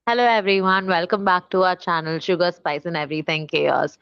Hello, everyone. Welcome back to our channel, Sugar, Spice, and Everything Chaos.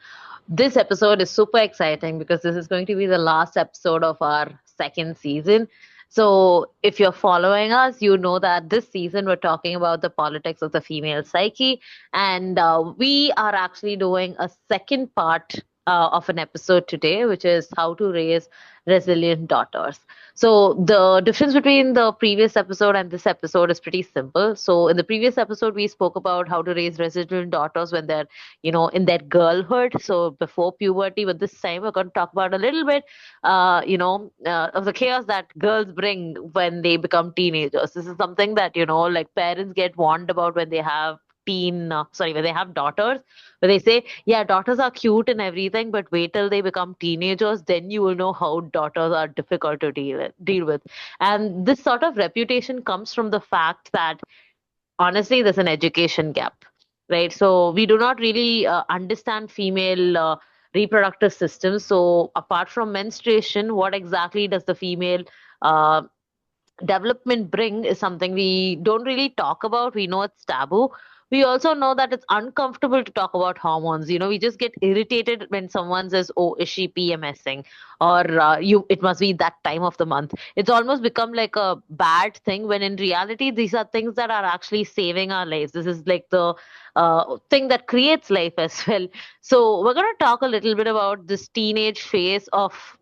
This episode is super exciting because this is going to be the last episode of our second season. So, if you're following us, you know that this season we're talking about the politics of the female psyche, and we are actually doing a second part of an episode today, which is how to raise resilient daughters. So the difference between the previous episode and this episode is pretty simple. So in the previous episode, we spoke about how to raise resilient daughters when they're, in their girlhood. So before puberty, but this time we're going to talk about a little bit, of the chaos that girls bring when they become teenagers. This is something that, like parents get warned about when they have when they have daughters, where they say, yeah, daughters are cute and everything, but wait till they become teenagers, then you will know how daughters are difficult to deal with. And this sort of reputation comes from the fact that honestly, there's an education gap, right? So we do not really understand female reproductive systems. So apart from menstruation, what exactly does the female uh, development bring is something we don't really talk about. We know it's taboo. We also know that it's uncomfortable to talk about hormones. We just get irritated when someone says, "Oh, is she PMSing?" or It must be that time of the month. It's almost become like a bad thing when in reality these are things that are actually saving our lives. This is like the thing that creates life as well. So we're going to talk a little bit about this teenage phase of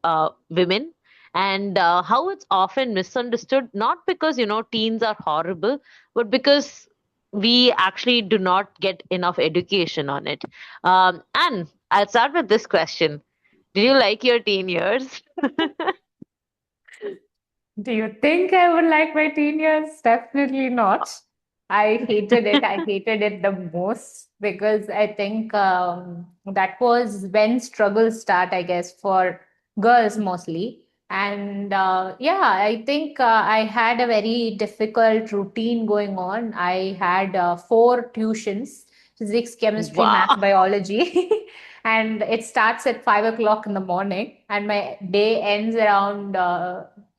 women and how it's often misunderstood, not because teens are horrible, but because we actually do not get enough education on it. And I'll start with this question: did you like your teen years? Do you think I would like my teen years? Definitely not. I hated it. I hated it the most because I think that was when struggles start, I guess, for girls mostly. And yeah, I think I had a very difficult routine going on. I had four tuitions: physics, chemistry, math, Wow. biology. And it starts at 5 o'clock in the morning, and my day ends around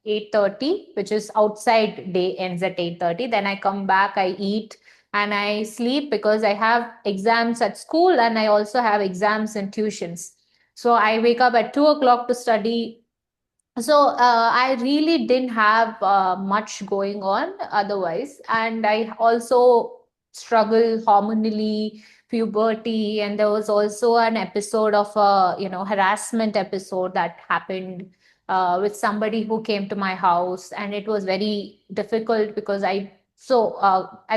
8:30, which is outside day ends at 8:30. Then I come back, I eat, and I sleep because I have exams at school and I also have exams and tuitions. So I wake up at 2 o'clock to study. So I really didn't have much going on otherwise. And I also struggle hormonally, puberty, and there was also an episode of a harassment episode that happened with somebody who came to my house, and it was very difficult because I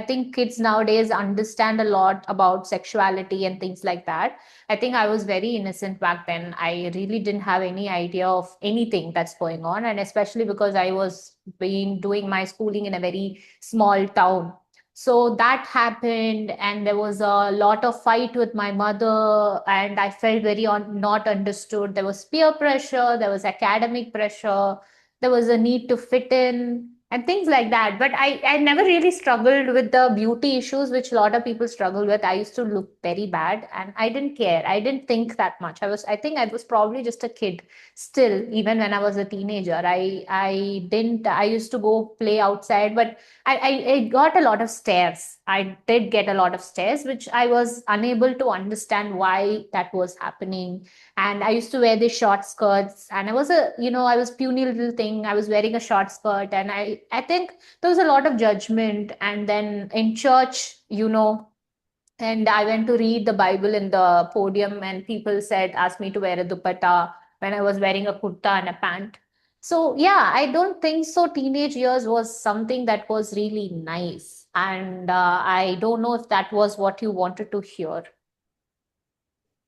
think kids nowadays understand a lot about sexuality and things like that. I think I was very innocent back then. I really didn't have any idea of anything that's going on. And especially because I was been doing my schooling in a very small town. So that happened, and there was a lot of fight with my mother, and I felt very not understood. There was peer pressure, there was academic pressure, there was a need to fit in, and things like that. But I never really struggled with the beauty issues, which a lot of people struggle with. I used to look very bad, and I didn't care. I didn't think that much. I think I was probably just a kid still, even when I was a teenager. I didn't, I used to go play outside, but I got a lot of stares. I did get a lot of stares, which I was unable to understand why that was happening. And I used to wear these short skirts, and I was puny little thing. I was wearing a short skirt, and I think there was a lot of judgment. And then in church, and I went to read the Bible in the podium, and people asked me to wear a dupatta when I was wearing a kurta and a pant. So yeah, I don't think so. Teenage years was something that was really nice, and I don't know if that was what you wanted to hear.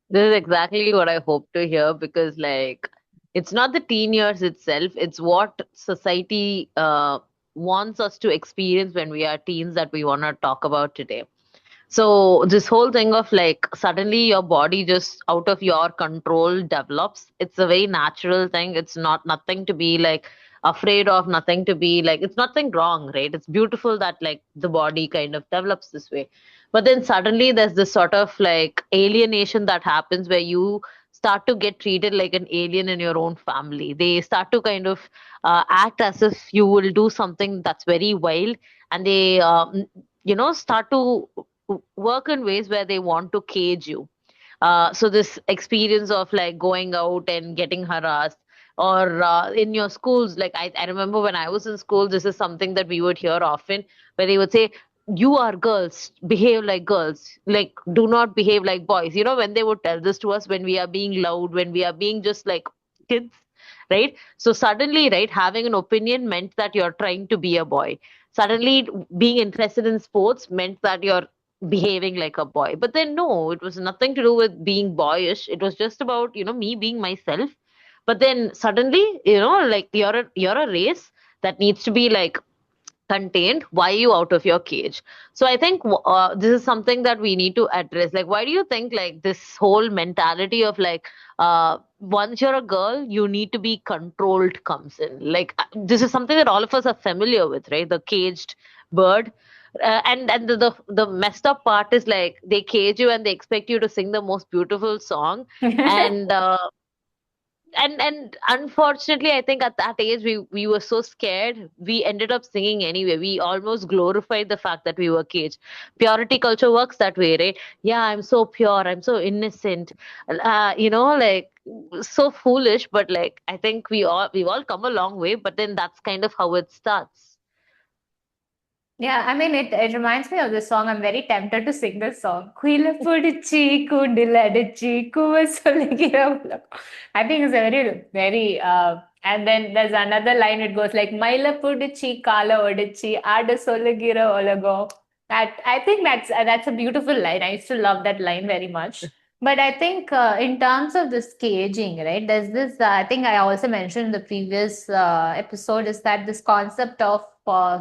This is exactly what I hope to hear because, like, it's not the teen years itself, it's what society wants us to experience when we are teens that we want to talk about today. So, this whole thing of like suddenly your body just out of your control develops, it's a very natural thing. It's not nothing to be like afraid of, nothing to be like, it's nothing wrong, right? It's beautiful that like the body kind of develops this way. But then suddenly there's this sort of like alienation that happens where you start to get treated like an alien in your own family. They start to kind of act as if you will do something that's very wild, and they start to work in ways where they want to cage you. So this experience of like going out and getting harassed, or in your schools, like I remember when I was in school, this is something that we would hear often, where they would say, "You are girls, behave like girls, like do not behave like boys." You know, when they would tell this to us, when we are being loud, when we are being just like kids, right? So suddenly, right, having an opinion meant that you're trying to be a boy. Suddenly, being interested in sports meant that you're behaving like a boy. But then no, it was nothing to do with being boyish. It was just about, me being myself. But then suddenly, like you're a race that needs to be like contained. Why are you out of your cage? So I think this is something that we need to address. Like, why do you think like this whole mentality of like once you're a girl you need to be controlled comes in? Like, this is something that all of us are familiar with, right? The caged bird. And the messed up part is like they cage you and they expect you to sing the most beautiful song. And uh, and and unfortunately, I think at that age we were so scared, we ended up singing anyway. We almost glorified the fact that we were caged. Purity culture works that way, right? Yeah, I'm so pure, I'm so innocent, like so foolish. But like I think we've all come a long way, but then that's kind of how it starts. Yeah, I mean, it reminds me of this song. I'm very tempted to sing this song. Kuila pudichi, kundiladichi, kuva soligira. I think it's a very, very, and then there's another line, it goes like, Maila pudichi, kala odichi, ada soligira olago. That, I think that's a beautiful line. I used to love that line very much. But I think in terms of this caging, right, there's this, I think I also mentioned in the previous episode, is that this concept of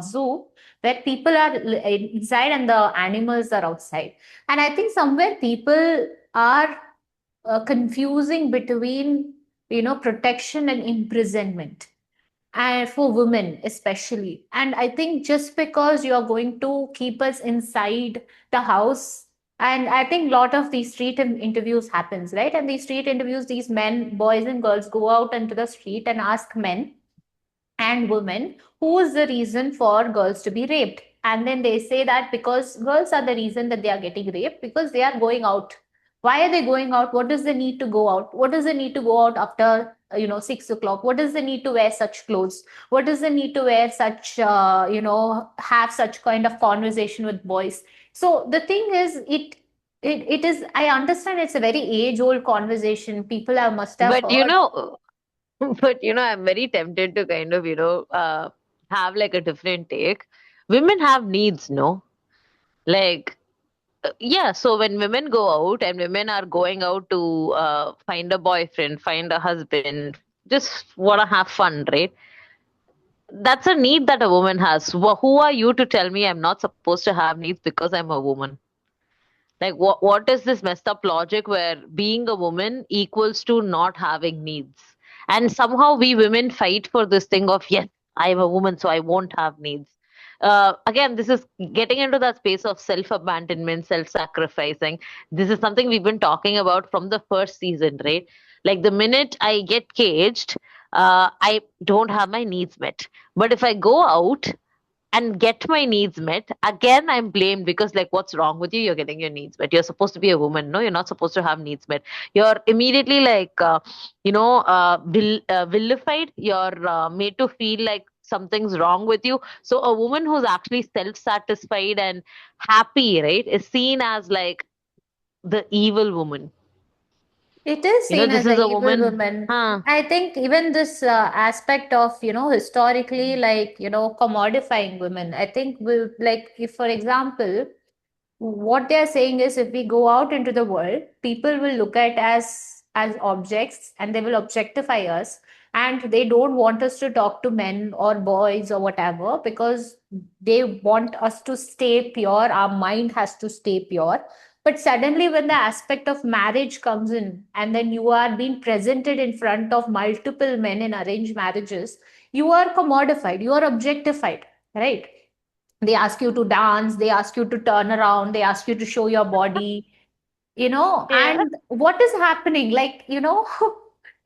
zoo, where people are inside and the animals are outside. And I think somewhere people are confusing between, protection and imprisonment, and for women especially. And I think just because you are going to keep us inside the house, and I think a lot of these street interviews happens, right? And these street interviews, these men, boys and girls, go out into the street and ask men and women who is the reason for girls to be raped. And then they say that because girls are the reason that they are getting raped, because they are going out. Why are they going out? What is the need to go out? What is the need to go out after 6 o'clock? What is the need to wear such clothes? What is the need to wear such have such kind of conversation with boys? So the thing is, it is, I understand it's a very age old conversation, people have must have But heard. but I'm very tempted to kind of, have like a different take. Women have needs, no? Like, yeah, so when women go out and women are going out to find a boyfriend, find a husband, just want to have fun, right? That's a need that a woman has. Who are you to tell me I'm not supposed to have needs because I'm a woman? Like, what is this messed up logic where being a woman equals to not having needs? And somehow we women fight for this thing of, yes, I am a woman, so I won't have needs. Again, this is getting into that space of self-abandonment, self-sacrificing. This is something we've been talking about from the first season, right? Like the minute I get caged, I don't have my needs met. But if I go out and get my needs met, again I'm blamed because like, what's wrong with you? You're getting your needs met. You're supposed to be a woman. No, you're not supposed to have needs met. You're immediately like vilified. You're made to feel like something's wrong with you. So a woman who's actually self-satisfied and happy, right, is seen as like the evil woman. It is seen This as is an a evil woman. woman. Huh. I think even this aspect of, historically, like, commodifying women. I think we, like, if, for example, what they are saying is, if we go out into the world, people will look at us as objects and they will objectify us. And they don't want us to talk to men or boys or whatever, because they want us to stay pure. Our mind has to stay pure. But suddenly, when the aspect of marriage comes in, and then you are being presented in front of multiple men in arranged marriages, you are commodified, you are objectified, right? They ask you to dance, they ask you to turn around, they ask you to show your body, Yeah. and what is happening? Like, it,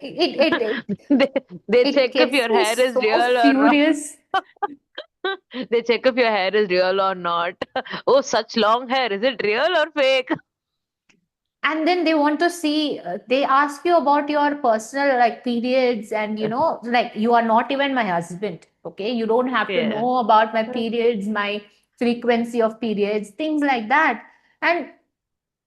it, it, they, they it check if gets your me hair is so real or furious. They check if your hair is real or not. Oh, such long hair. Is it real or fake? And then they want to see, they ask you about your personal like periods, and like, you are not even my husband, okay? You don't have to Yeah. know about my periods, my frequency of periods, things like that. And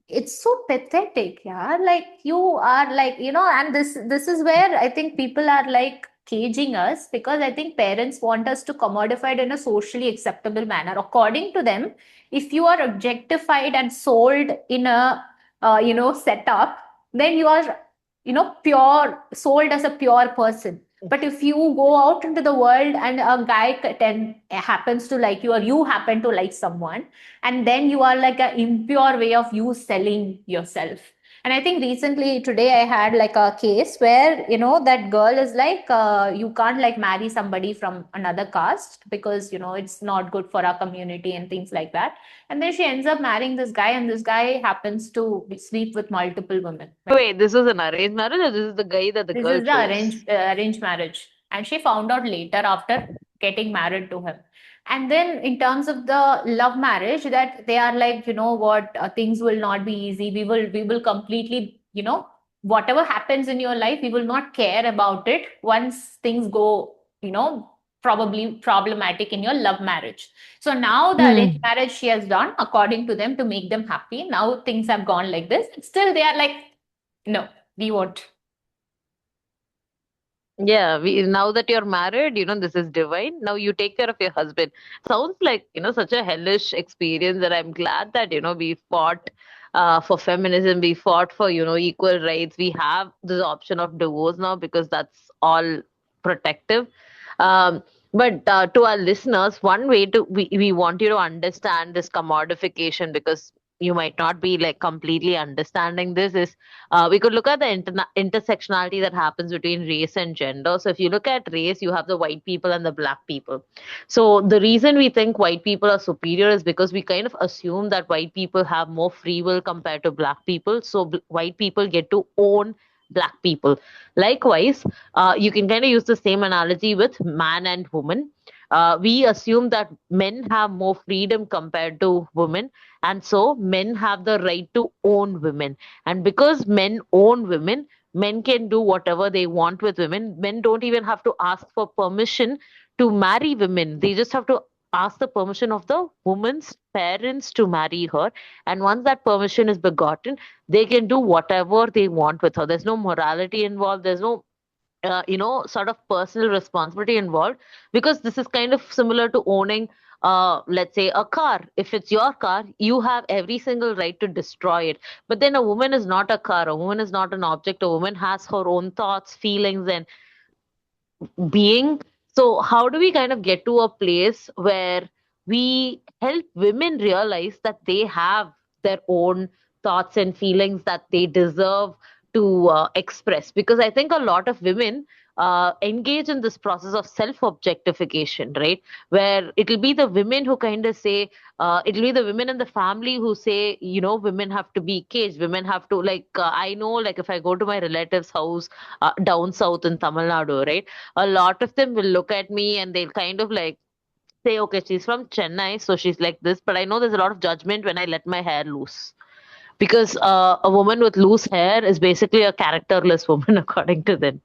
it's so pathetic, yeah. Like, you are like, and this is where I think people are like caging us, because I think parents want us to commodify it in a socially acceptable manner. According to them, if you are objectified and sold in a setup, then you are, pure, sold as a pure person. But if you go out into the world and a guy happens to like you, or you happen to like someone, and then you are like an impure way of you selling yourself. And I think recently today I had like a case where, that girl is like, you can't like marry somebody from another caste, because it's not good for our community and things like that. And then she ends up marrying this guy, and this guy happens to sleep with multiple women. Wait, this was an arranged marriage or this is the guy that the This girl is the chose? arranged marriage, and she found out later after getting married to him. And then in terms of the love marriage, that they are like, what, things will not be easy. We will completely, whatever happens in your life, we will not care about it once things go, probably problematic in your love marriage. So now the arranged Hmm. marriage she has done according to them to make them happy. Now things have gone like this. Still, they are like, no, we won't. Yeah, now that you're married, this is divine. Now you take care of your husband. Sounds like, such a hellish experience that I'm glad that, we fought for feminism, we fought for, equal rights. We have this option of divorce now because that's all protective. Um, but to our listeners, one way we want you to understand this commodification, because you might not be like completely understanding this, is we could look at the intersectionality that happens between race and gender. So if you look at race, you have the white people and the black people. So the reason we think white people are superior is because we kind of assume that white people have more free will compared to black people. So white people get to own black people. Likewise, you can kind of use the same analogy with man and woman. We assume that men have more freedom compared to women, and so men have the right to own women. And because men own women, men can do whatever they want with women. Men don't even have to ask for permission to marry women. They just have to ask the permission of the woman's parents to marry her. And once that permission is begotten, they can do whatever they want with her. There's no morality involved. There's no sort of personal responsibility involved, because this is kind of similar to owning, let's say, a car. If it's your car, you have every single right to destroy it. But then a woman is not a car. A woman is not an object. A woman has her own thoughts, feelings, and being. So, how do we kind of get to a place where we help women realize that they have their own thoughts and feelings that they deserve to express? Because I think a lot of women engage in this process of self objectification, right? Where it'll be the women who kind of say, it'll be the women in the family who say, women have to be caged, women have to, like, I know, like, if I go to my relative's house down south in Tamil Nadu, right? A lot of them will look at me and they'll kind of like say, okay, she's from Chennai, so she's like this. But I know there's a lot of judgment when I let my hair loose. Because a woman with loose hair is basically a characterless woman, according to them,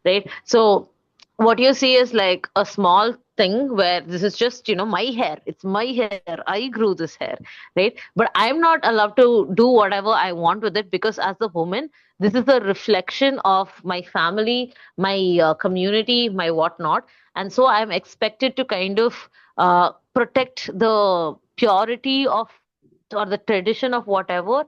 right? So what you see is like a small thing where this is just, my hair. It's my hair. I grew this hair, right? But I'm not allowed to do whatever I want with it, because as a woman, this is a reflection of my family, my community, my whatnot. And so I'm expected to kind of protect the purity of, or the tradition of whatever,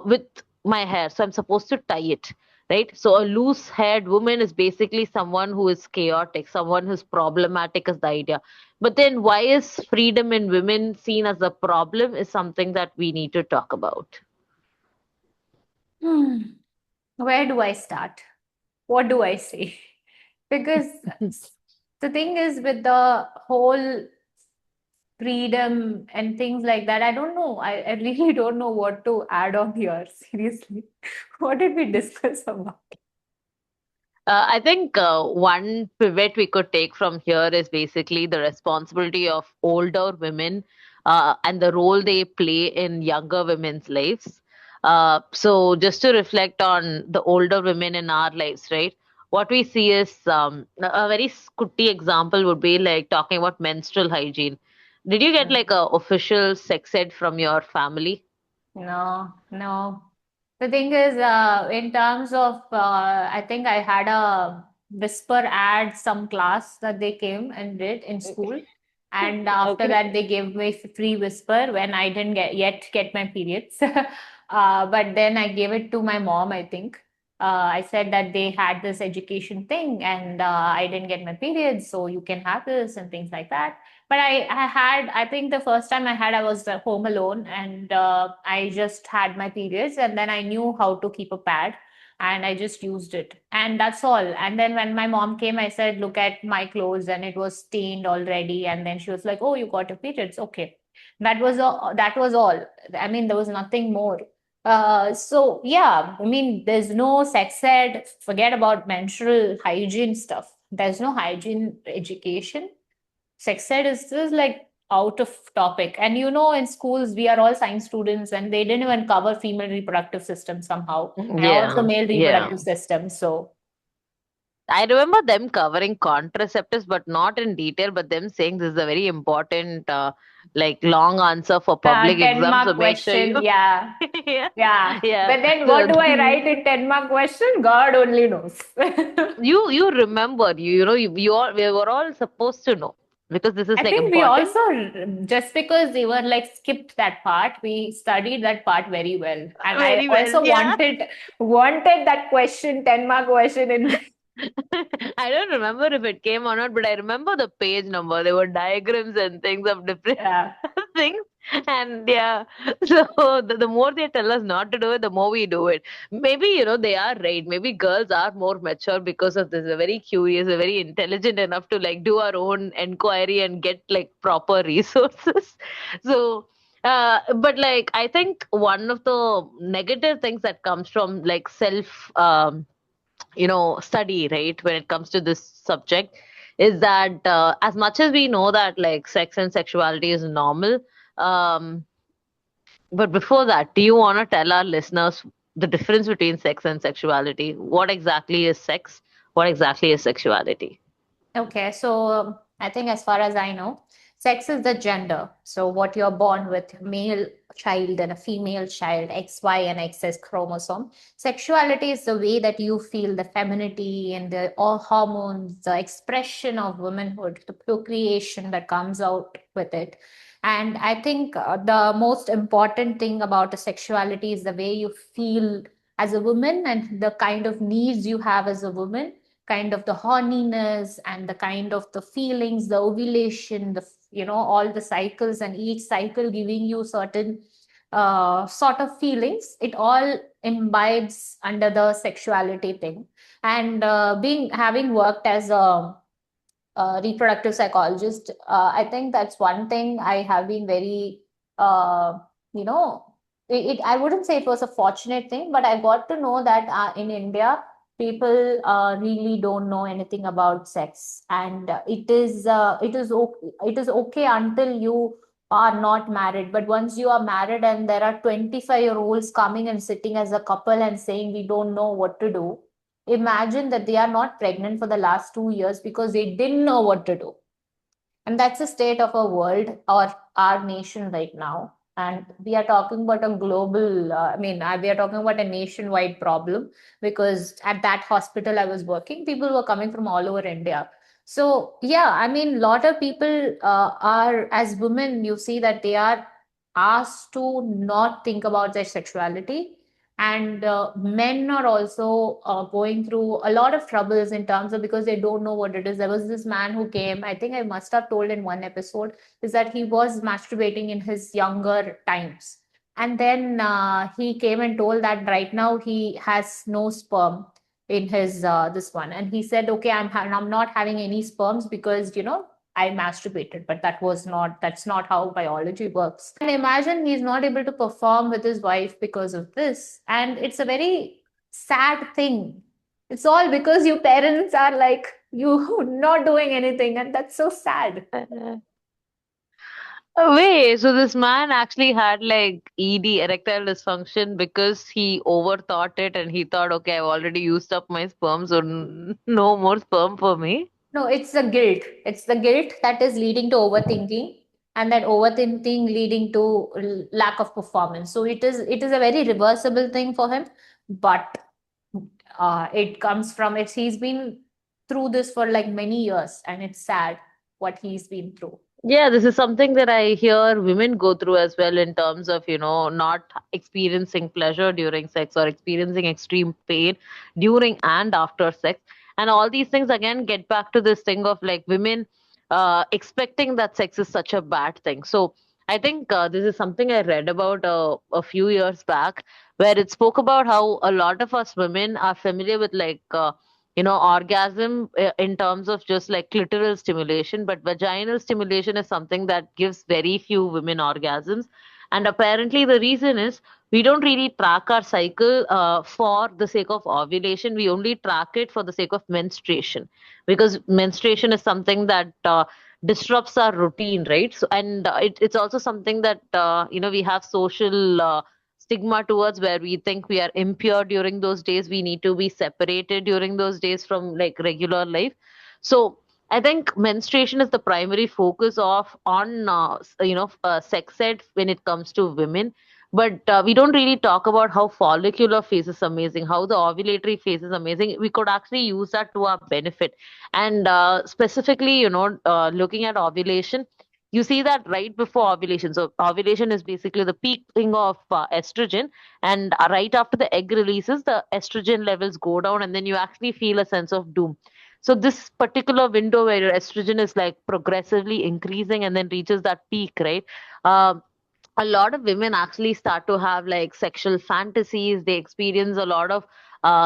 with my hair. So I'm supposed to tie it, right? So a loose haired woman is basically someone who is chaotic, someone who's problematic, is the idea. But then why is freedom in women seen as a problem is something that we need to talk about. Hmm. Where do I start? What do I say? Because the thing is, with the whole freedom and things like that, I don't know. I really don't know what to add on here. Seriously. What did we discuss about? I think one pivot we could take from here is basically the responsibility of older women and the role they play in younger women's lives. So, just to reflect on the older women in our lives, right? What we see is a very scooty example would be like talking about menstrual hygiene. Did you get like a official sex ed from your family? No, no. The thing is, in terms of, I think I had a whisper ad some class that they came and did in school. And after Okay. that, they gave me free whisper when I didn't get my periods. But then I gave it to my mom, I think. I said that they had this education thing and I didn't get my periods, so you can have this and things like that. But I had, I think the first time I had, I was home alone and I just had my periods and then I knew how to keep a pad and I just used it. And that's all. And then when my mom came, I said, look at my clothes and it was stained already. And then she was like, oh, you got your periods. Okay. That was all. I mean, there was nothing more. So yeah, I mean, there's no sex ed, forget about menstrual hygiene stuff. There's no hygiene education. Sex ed is just like out of topic. And you know, in schools, we are all science students and they didn't even cover female reproductive system somehow, and also Yeah, male yeah. reproductive system. So I remember them covering contraceptives, but not in detail, but them saying this is a very important, like long answer for public 10 exams. So mark make sure question, you, yeah. yeah, Yeah. yeah. But then what So do I write in 10 mark question? God only knows. you remember, you know, you all we were all supposed to know because this is I like think we important. also, just because they were like skipped that part, we studied that part very well. And I Very well, also yeah. wanted that question, 10 mark question in. I don't remember if it came or not, but I remember the page number. There were diagrams and things of different Yeah. things. And yeah, so the more they tell us not to do it, the more we do it. Maybe, you know, they are right. Maybe girls are more mature because of this. They're very curious, they're very intelligent enough to like do our own inquiry and get like proper resources. So, but like, I think one of the negative things that comes from like self, study, right, when it comes to this subject is that as much as we know that like sex and sexuality is normal, um but before that, do you want to tell our listeners the difference between sex and sexuality? What exactly is sex? What exactly is sexuality? Okay, so I think as far as I know, sex is the gender. So what you're born with, male child and a female child, XY and XS chromosome. Sexuality is the way that you feel the femininity and the all hormones, the expression of womanhood, the procreation that comes out with it. And I think the most important thing about the sexuality is the way you feel as a woman and the kind of needs you have as a woman, kind of the horniness and the kind of the feelings, the ovulation, the all the cycles, and each cycle giving you certain sort of feelings. It all imbibes under the sexuality thing. And being having worked as a reproductive psychologist, I think that's one thing I have been very, you know, I wouldn't say it was a fortunate thing, but I got to know that in India, people really don't know anything about sex, and it is okay until you are not married. But once you are married, and there are 25-year-olds coming and sitting as a couple and saying we don't know what to do, imagine that they are not pregnant for the last 2 years because they didn't know what to do. And that's the state of our world or our nation right now. And we are talking about a global, we are talking about a nationwide problem, because at that hospital I was working, people were coming from all over India. So, yeah, I mean, a lot of people are, as women, you see that they are asked to not think about their sexuality. And men are also going through a lot of troubles in terms of, because they don't know what it is. There was this man who came, I think I must have told in one episode, is that he was masturbating in his younger times. And then he came and told that right now he has no sperm in his this one. And he said, okay, I'm not having any sperms because, I masturbated. But that's not how biology works. And imagine he's not able to perform with his wife because of this. And it's a very sad thing. It's all because your parents are like you not doing anything, and that's so sad. Uh, Wait, so this man actually had like ED, erectile dysfunction, because he overthought it and he thought, okay, I've already used up my sperm, so no more sperm for me. No, it's the guilt. It's the guilt that is leading to overthinking, and that overthinking leading to lack of performance. So it is a very reversible thing for him, but it comes from it. He's been through this for like many years, and it's sad what he's been through. Yeah, this is something that I hear women go through as well, in terms of, not experiencing pleasure during sex, or experiencing extreme pain during and after sex. And all these things again get back to this thing of like women expecting that sex is such a bad thing. So I think this is something I read about a few years back, where it spoke about how a lot of us women are familiar with orgasm in terms of just like clitoral stimulation, but vaginal stimulation is something that gives very few women orgasms. And apparently, the reason is we don't really track our cycle for the sake of ovulation. We only track it for the sake of menstruation, because menstruation is something that disrupts our routine, right? So, and it's also something that we have social stigma towards, where we think we are impure during those days. We need to be separated during those days from like regular life. So I think menstruation is the primary focus of on sex ed when it comes to women. But we don't really talk about how follicular phase is amazing, how the ovulatory phase is amazing. We could actually use that to our benefit. And specifically, looking at ovulation, you see that right before ovulation. So ovulation is basically the peaking of estrogen, and right after the egg releases, the estrogen levels go down, and then you actually feel a sense of doom. So this particular window where your estrogen is like progressively increasing and then reaches that peak, right? A lot of women actually start to have like sexual fantasies. They experience a lot of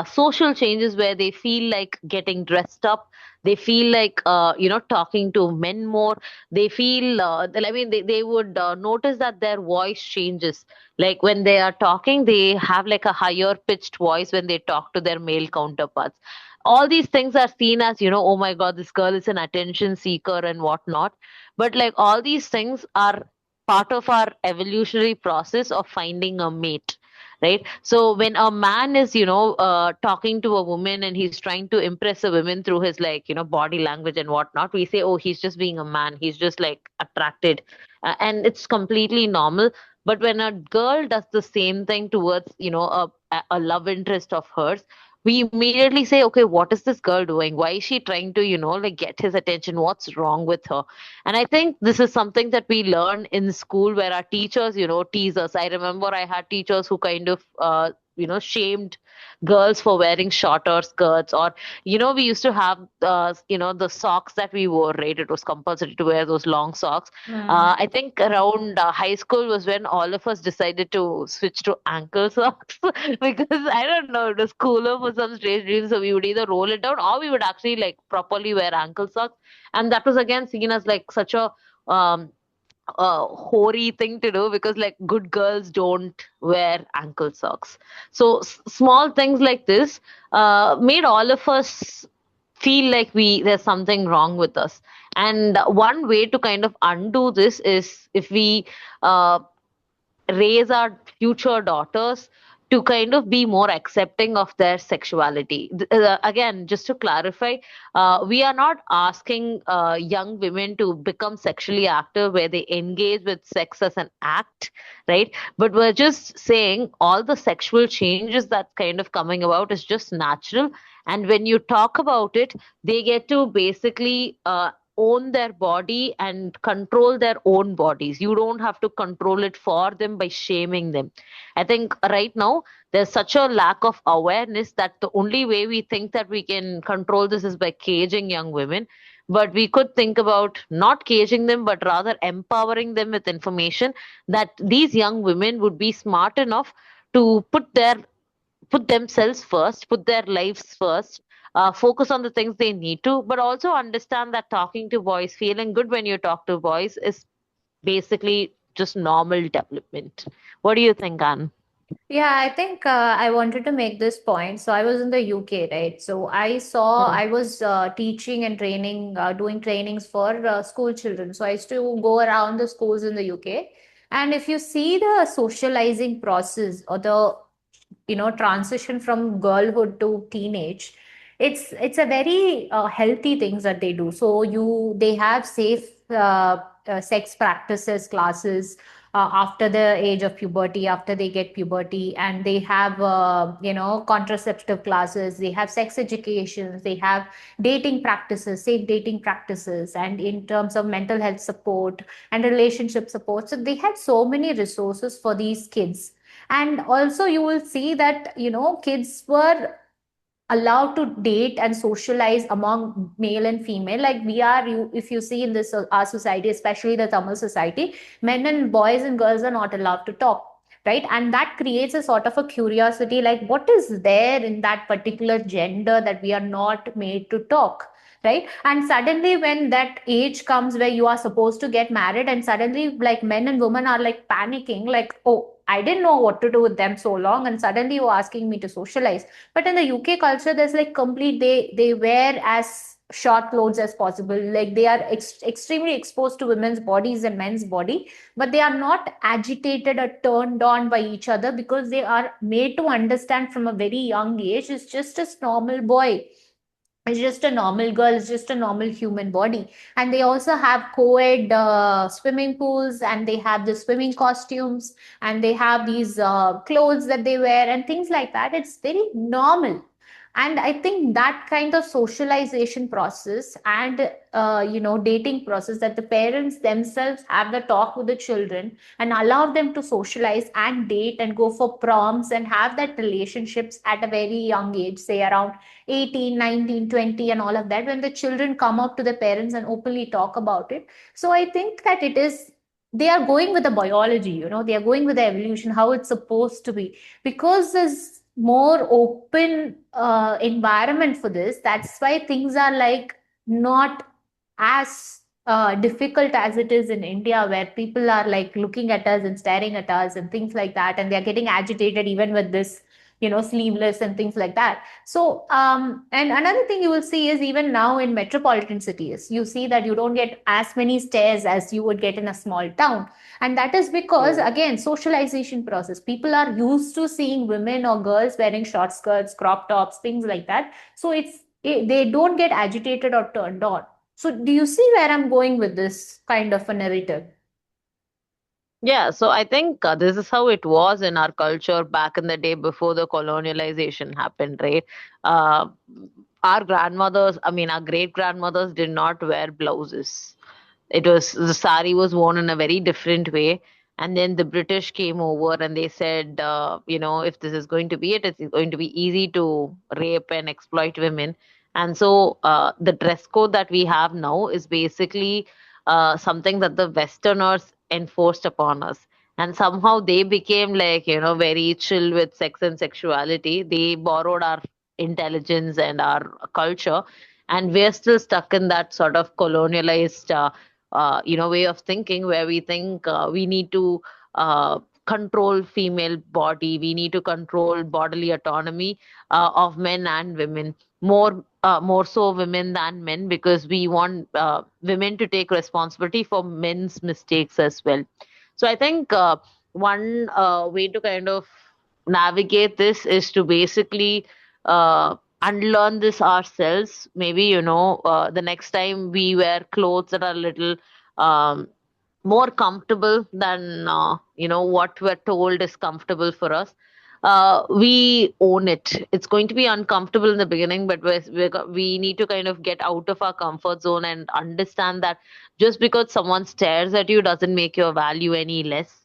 social changes, where they feel like getting dressed up. They feel like talking to men more. They feel they would notice that their voice changes. Like when they are talking, they have like a higher pitched voice when they talk to their male counterparts. All these things are seen as, oh my god, this girl is an attention seeker and whatnot. But like all these things are part of our evolutionary process of finding a mate, right? So when a man is talking to a woman and he's trying to impress a woman through his like body language and whatnot, we say, oh, he's just being a man, he's just like attracted. And it's completely normal. But when a girl does the same thing towards a love interest of hers, we immediately say, okay, what is this girl doing? Why is she trying to like get his attention? What's wrong with her? And I think this is something that we learn in school, where our teachers, tease us. I remember I had teachers who kind of, shamed girls for wearing shorter skirts, or, we used to have, the socks that we wore, right? It was compulsory to wear those long socks. Mm. I think around high school was when all of us decided to switch to ankle socks because I don't know, it was cooler for some strange reason. So we would either roll it down, or we would actually like properly wear ankle socks. And that was again seen as like such um a hoary thing to do, because like good girls don't wear ankle socks. So small things like this made all of us feel like we there's something wrong with us. And one way to kind of undo this is if we uh, raise our future daughters to kind of be more accepting of their sexuality. Again, just to clarify, we are not asking young women to become sexually active where they engage with sex as an act, right? But we're just saying all the sexual changes that's kind of coming about is just natural. And when you talk about it, they get to basically own their body and control their own bodies. You don't have to control it for them by shaming them. I think right now there's such a lack of awareness that the only way we think that we can control this is by caging young women. But we could think about not caging them, but rather empowering them with information that these young women would be smart enough to put themselves first, put their lives first, focus on the things they need to, but also understand that talking to boys, feeling good when you talk to boys, is basically just normal development. What do you think, Anne? Yeah, I think I wanted to make this point. So I was in the UK, right? So I was teaching and training, doing trainings for school children. So I used to go around the schools in the UK. And if you see the socializing process or the, transition from girlhood to teenage, it's a very healthy things that they do. So they have safe sex practices classes after the age of puberty, after they get puberty, and they have contraceptive classes, they have sex education, they have dating practices, safe dating practices, and in terms of mental health support and relationship support. So they had so many resources for these kids. And also you will see that kids were allowed to date and socialize among male and female, like we are, you if you see in this our society, especially the Tamil society, men and boys and girls are not allowed to talk, right? And that creates a sort of a curiosity, like what is there in that particular gender that we are not made to talk, right? And suddenly when that age comes where you are supposed to get married, and suddenly like men and women are like panicking, like, oh, I didn't know what to do with them so long, and suddenly you're asking me to socialize. But in the UK culture, there's like complete, they wear as short clothes as possible. Like they are extremely exposed to women's bodies and men's body, but they are not agitated or turned on by each other, because they are made to understand from a very young age it's just a normal boy, it's just a normal girl, it's just a normal human body. And they also have co-ed swimming pools, and they have the swimming costumes, and they have these clothes that they wear and things like that. It's very normal. And I think that kind of socialization process and dating process, that the parents themselves have the talk with the children and allow them to socialize and date and go for proms and have that relationships at a very young age, say around 18, 19, 20, and all of that, when the children come up to the parents and openly talk about it. So I think that it is, they are going with the biology, they are going with the evolution, how it's supposed to be, because there's more open environment for this. That's why things are like not as difficult as it is in India, where people are like looking at us and staring at us and things like that, and they're getting agitated even with this, sleeveless and things like that. So, and another thing you will see is, even now in metropolitan cities, you see that you don't get as many stairs as you would get in a small town. And that is because, Mm. again, socialization process. People are used to seeing women or girls wearing short skirts, crop tops, things like that. So they don't get agitated or turned on. So do you see where I'm going with this kind of a narrative? Yeah, so I think this is how it was in our culture back in the day before the colonialization happened, right? Uh, our grandmothers, I mean, our great grandmothers did not wear blouses. It was the sari was worn in a very different way. And then the British came over and they said, if this is going to be it, it's going to be easy to rape and exploit women. And so the dress code that we have now is basically something that the Westerners enforced upon us. And somehow they became like, very chill with sex and sexuality. They borrowed our intelligence and our culture. And we're still stuck in that sort of colonialized, way of thinking where we think we need to control female body, we need to control bodily autonomy of men and women, more so women than men, because we want women to take responsibility for men's mistakes as well. So I think one way to kind of navigate this is to basically unlearn this ourselves. Maybe, the next time we wear clothes that are a little um, more comfortable than, what we're told is comfortable for us. We own it. It's going to be uncomfortable in the beginning, but we need to kind of get out of our comfort zone and understand that just because someone stares at you doesn't make your value any less.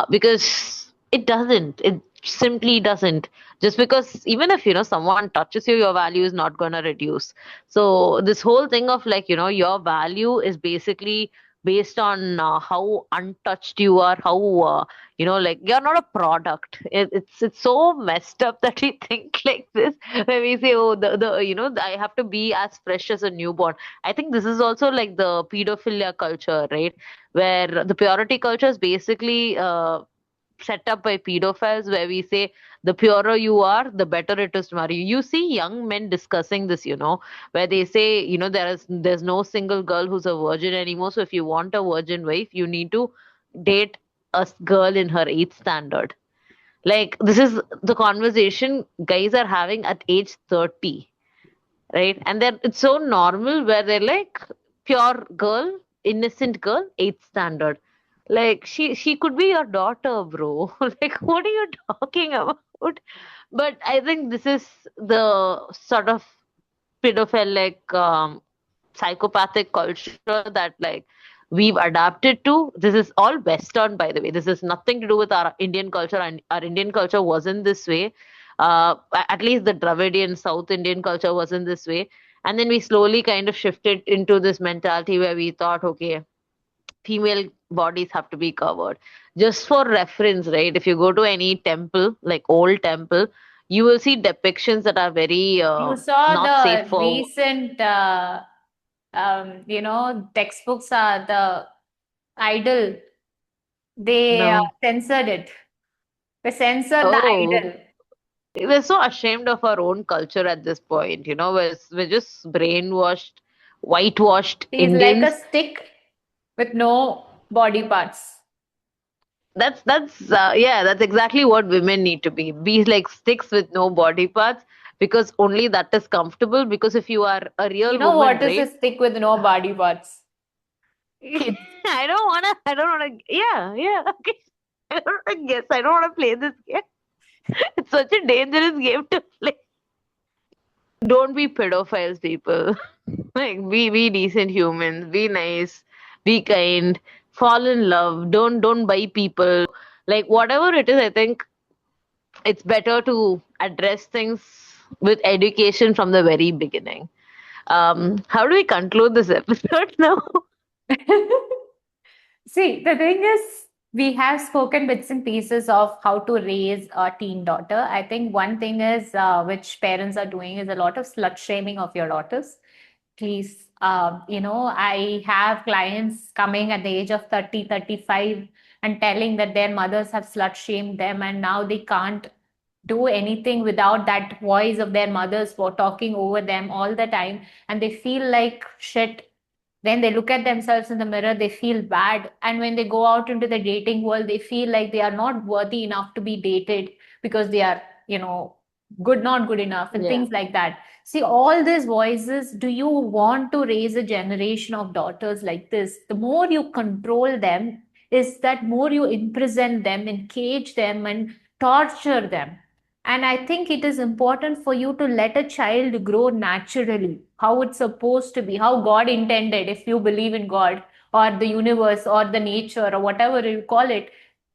Because it doesn't. It simply doesn't. Just because even if someone touches you, your value is not going to reduce. So this whole thing of like your value is basically based on how untouched you are, how like you're not a product. It's so messed up that we think like this when we say, oh, the I have to be as fresh as a newborn. I think this is also like the pedophilia culture, right? Where the purity culture is basically set up by pedophiles where we say the purer you are, the better it is to marry you. You see young men discussing this, where they say, there's no single girl who's a virgin anymore. So if you want a virgin wife, you need to date girl in her eighth standard. Like this is the conversation guys are having at age 30, right? And then it's so normal where they're like pure girl, innocent girl, eighth standard. Like she could be your daughter, bro. Like what are you talking about? But I think this is the sort of pedophilic, psychopathic culture that like we've adapted to. This is all Western, by the way. This is nothing to do with our Indian culture, and our Indian culture wasn't this way. At least the Dravidian South Indian culture wasn't this way. And then we slowly kind of shifted into this mentality where we thought, okay, female bodies have to be covered. Just for reference, right? If you go to any temple, like old temple, you will see depictions that are very You saw not safe the for. recent, textbooks are the idol. They No. censored it. They censored the Oh, idol. we're so ashamed of our own culture at this point. We're just brainwashed, whitewashed He's like a Indians. stick with no body parts. Yeah, that's exactly what women need to be. Be like sticks with no body parts, because only that is comfortable. Because if you are a You real know woman, what is a right? stick with no body parts? I don't wanna. Yeah, yeah. Okay. I don't wanna guess. I don't wanna play this game. It's such a dangerous game to play. Don't be pedophiles, people. Like be decent humans, be nice, be kind, fall in love, don't buy people. Like whatever it is, I think it's better to address things with education from the very beginning. How do we conclude this episode now? See, the thing is, we have spoken bits and pieces of how to raise a teen daughter. I think one thing is, which parents are doing, is a lot of slut shaming of your daughters. Please, I have clients coming at the age of 30, 35, and telling that their mothers have slut shamed them, and now they can't do anything without that voice of their mothers for talking over them all the time, and they feel like shit. When they look at themselves in the mirror, they feel bad, and when they go out into the dating world, they feel like they are not worthy enough to be dated because they are, good, not good enough, and Yeah. things like that. See, all these voices, do you want to raise a generation of daughters like this? The more you control them, is that more you imprison them and cage them and torture them. And I think it is important for you to let a child grow naturally, how it's supposed to be, how God intended, if you believe in God or the universe or the nature or whatever you call it.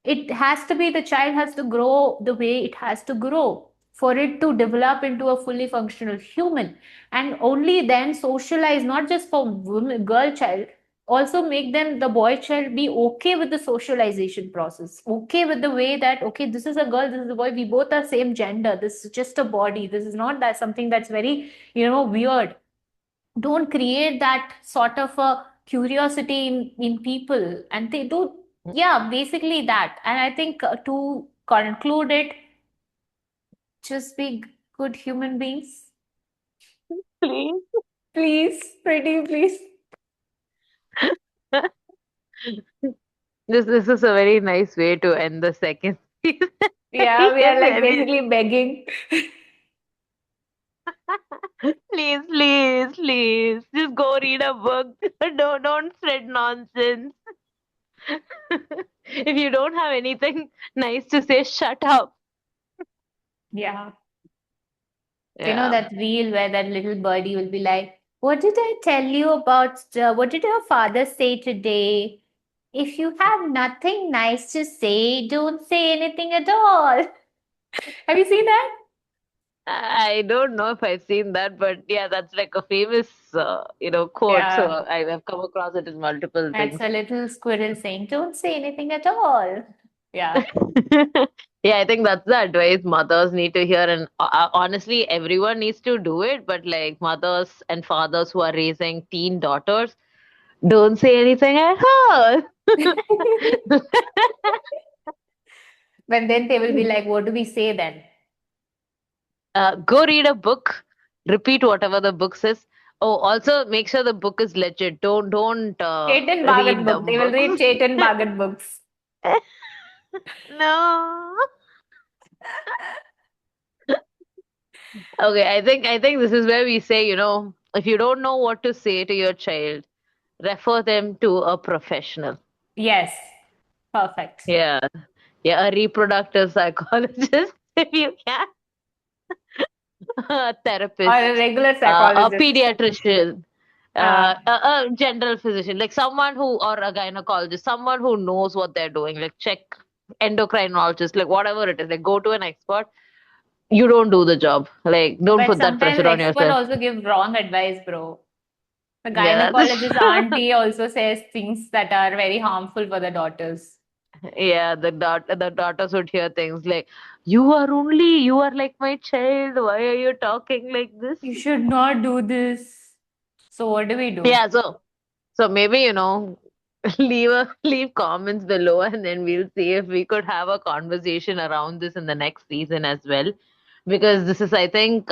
It has to be, the child has to grow the way it has to grow for it to develop into a fully functional human. And only then socialize, not just for woman, girl child, also make them, the boy child, be okay with the socialization process, okay with the way that, okay, this is a girl, this is a boy, we both are same gender, this is just a body, this is not that something that's very, weird. Don't create that sort of a curiosity in people, and they do. Yeah, basically that. And I think, to conclude it, just be good human beings. Please. Please, pretty please. This is a very nice way to end the second season. Yeah, we are like I mean, basically begging. please, please, please, just go read a book. Don't spread nonsense. If you don't have anything nice to say, shut up. Yeah. Yeah. That reel where that little birdie will be like, what did I tell you about? What did your father say today? If you have nothing nice to say, don't say anything at all. Have you seen that? I don't know if I've seen that, but yeah, that's like a famous, quote. So Yeah. I've come across it in multiple That's things. a little squirrel saying, don't say anything at all. Yeah. Yeah, I think that's the advice mothers need to hear, and honestly, everyone needs to do it. But like mothers and fathers who are raising teen daughters, don't say anything at all. But then they will be like, what do we say then? Go read a book, repeat whatever the book says. Oh, also make sure the book is legit. Don't Chetan Bhagat read book. dumb They will read books. Chetan Bhagat books. No. Okay, I think this is where we say, if you don't know what to say to your child, refer them to a professional. Yes, perfect. Yeah. Yeah, a reproductive psychologist, if you can, a Or therapist, a regular a psychologist. pediatrician, Uh, a general physician, like someone who, or a gynecologist, someone who knows what they're doing, like check endocrinologist, like whatever it is, like go to an expert. You don't do the job. Like, don't but put that sometimes pressure on expert yourself. also give wrong advice, bro. The Yeah, gynecologist auntie also says things that are very harmful for the daughters. yeah, the daughters would hear things like, you are like my child. Why are you talking like this? You should not do this. So what do we do? Yeah, so maybe, leave comments below and then we'll see if we could have a conversation around this in the next season as well. Because this is, I think,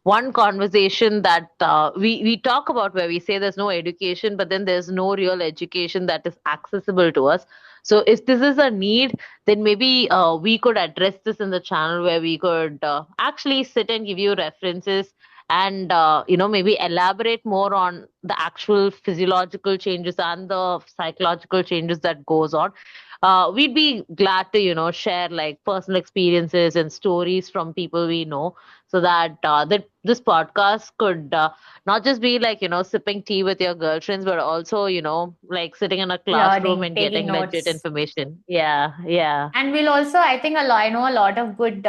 one conversation that we talk about where we say there's no education, but then there's no real education that is accessible to us. So if this is a need, then maybe we could address this in the channel where we could actually sit and give you references and maybe elaborate more on the actual physiological changes and the psychological changes that goes on. We'd be glad to share like personal experiences and stories from people we know, so that this podcast could not just be like sipping tea with your girlfriends, but also like sitting in a classroom Learning, and taking getting legit notes. information. Yeah, yeah. And we'll also, I think, I know a lot of good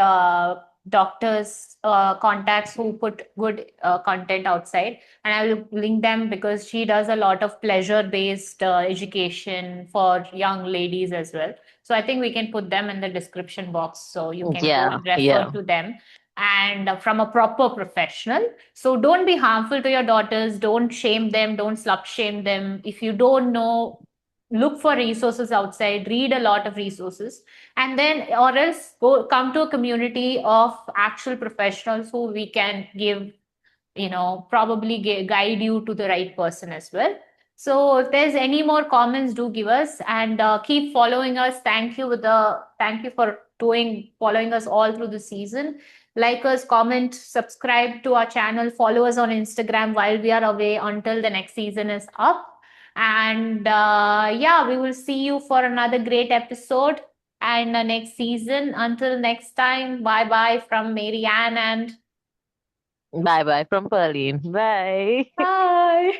doctors, contacts who put good content outside. And I will link them because she does a lot of pleasure based education for young ladies as well. So I think we can put them in the description box so you can go Yeah, and refer yeah. to them and from a proper professional. So don't be harmful to your daughters. Don't shame them. Don't slut shame them. If you don't know, look for resources outside, read a lot of resources, and then or else go come to a community of actual professionals who we can give, probably guide you to the right person as well. So if there's any more comments, do give us and keep following us. Thank you for doing following us all through the season. Like us, comment, subscribe to our channel, follow us on Instagram while we are away until the next season is up. And yeah, we will see you for another great episode and next season. Until next time, bye bye from Marianne and Bye bye from Pearline. Bye. bye.